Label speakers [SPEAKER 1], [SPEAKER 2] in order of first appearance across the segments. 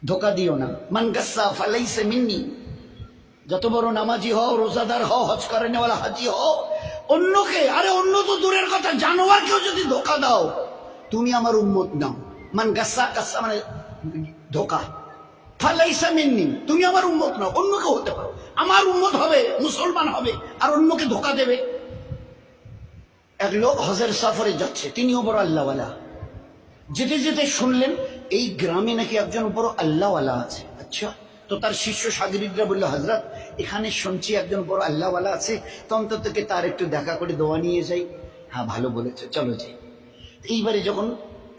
[SPEAKER 1] ধোকা দিও না। মান গাসসা ফালাইসা মিন্নি, যত বড় নামাজি হও, রোজাদার হও, হজ করেনেওয়ালা হাজি হও, অন্যকে, আরে অন্য তো দূরের কথা, জানোয়ারকেও যদি ধোকা দাও তুমি আমার উম্মত নাও। মান গাসসা, গাসসা মানে ধোকা, ফালাইসা মিন্নি তুমি আমার উম্মত নাও। অন্যকে হতে পারো, আমার উম্মত হবে, মুসলমান হবে, আর অন্যকে ধোকা দেবে। এক লোক হজের সফরে যাচ্ছে, তিনিও বড় আল্লাহওয়ালা। যেতে যেতে শুনলেন এই গ্রামে নাকি একজন বড় আল্লাহওয়ালা আছে। আচ্ছা, তো তার শিষ্য সাগরিদরা বললো, হযরত এখানে শুনছি একজন বড় আল্লাহওয়ালা আছে, তো অন্তত থেকে তার একটু দেখা করে দোয়া নিয়ে যাই। হ্যাঁ ভালো বলেছে, চলো যাই। এইবারে যখন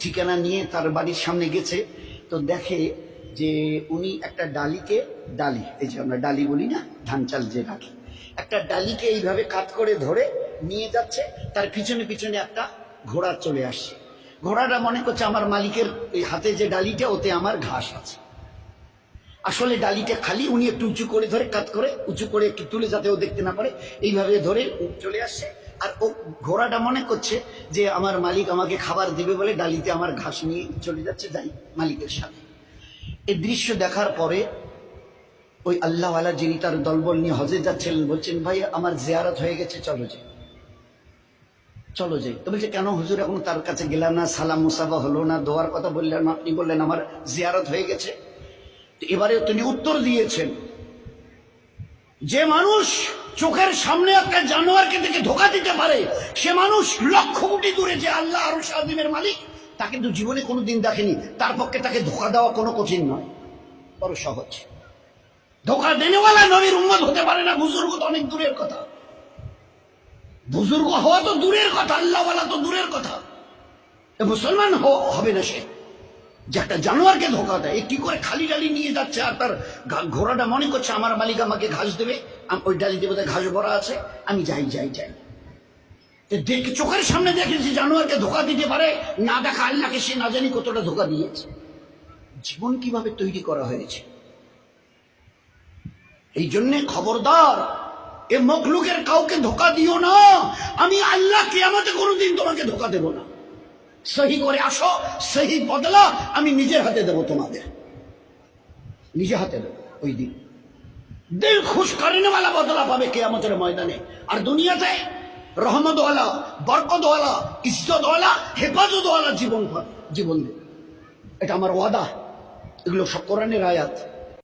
[SPEAKER 1] ঠিকানা নিয়ে তার বাড়ির সামনে গেছে, তো দেখে যে উনি একটা ডালিকে, ডালি এই যে আমরা ডালি বলি না, ধান চাল যে রাখি, একটা ডালিকে এইভাবে কাত করে ধরে নিয়ে যাচ্ছে। তার পিছনে পিছনে একটা ঘোড়া চলে আসছে। ঘোড়াটা মনে করছে আমার মালিকের এই হাতে যে ডালিটা, ওতে আমার ঘাস আছে। আসলে ডালিটা খালি, উনি একটু উঁচু করে ধরে, কাত করে উঁচু করে একটু তুলে যাতে ও দেখতে না পারে, এইভাবে ধরে চলে আসছে। আর ও ঘোড়াটা মনে করছে যে আমার মালিক আমাকে খাবার দেবে বলে ডালিতে আমার ঘাস নিয়ে চলে যাচ্ছে, যাই মালিকের সাথে। এই দৃশ্য দেখার পরে ওই আল্লাহওয়ালা যিনি তার দলবল নিয়ে হজে যাচ্ছিলেন বলছেন, ভাই আমার জিয়ারত হয়ে গেছে, চলো যাই, চলো যাই। তো বলছে, কেন হুজুর, এখন তার কাছে গেলাম না, সালাম মুসাফা হলো না, দোয়ার কথা বললেন না, আপনি বললেন আমার জিয়ারত হয়ে গেছে। তো এবারে তিনি উত্তর দিয়েছেন, যে মানুষ চোখের সামনে একটা জানোয়ারকে দেখে ধোকা দিতে পারে, সে মানুষ লক্ষ কোটি দূরে যে আল্লাহ আরশ আযীমের মালিক, তা কিন্তু জীবনে কোনোদিন দেখেনি। তার পক্ষে তাকে ধোকা দেওয়া কোনো কঠিন নয়, বড় সহজ। ধোকা দেনেওয়ালা নবীর উম্মত হতে পারে না, বুজুর্গ তো অনেক দূরের কথা, বুজুর্গ হওয়া তো দূরের কথা, আল্লাহওয়ালা তো দূরের কথা, মুসলমান হবে না সে যে একটা জানোয়ারকে ধোকা দেয়। কি করে খালি ডালি নিয়ে যাচ্ছে, আর তার ঘোড়াটা মনে করছে আমার মালিক আমাকে ঘাস দেবে, ওই ডালি দেবে, ঘাস ভরা আছে, আমি যাই যাই যাই। দেখে চোখের সামনে দেখেছি জানোয়ারকে ধোকা দিতে পারে, না দেখা আল্লাহকে সে না জানি কতটা ধোকা দিয়েছে। জীবন কিভাবে তৈরি করা হয়েছে। এই জন্যে খবরদার, এ মখলুকের কাউকে ধোকা দিও না। আমি আল্লাহ কিয়ামতে কোনোদিন তোমাকে ধোকা দেব না। সহি করে আসো, সহি বদলা আমি নিজের হাতে দেবো, তোমাদের নিজে হাতে দেবো। ওই দিন দিল খুশ করেনেওয়ালা বদলা পাবে কিয়ামতের ময়দানে। আর দুনিয়াতে রহমতওয়ালা, বরকতওয়ালা, ইজ্জতওয়ালা, হেফাজতওয়ালা জীবন দেবে। এটা আমার ওয়াদা। এগুলো সব কোরআনের আয়াত।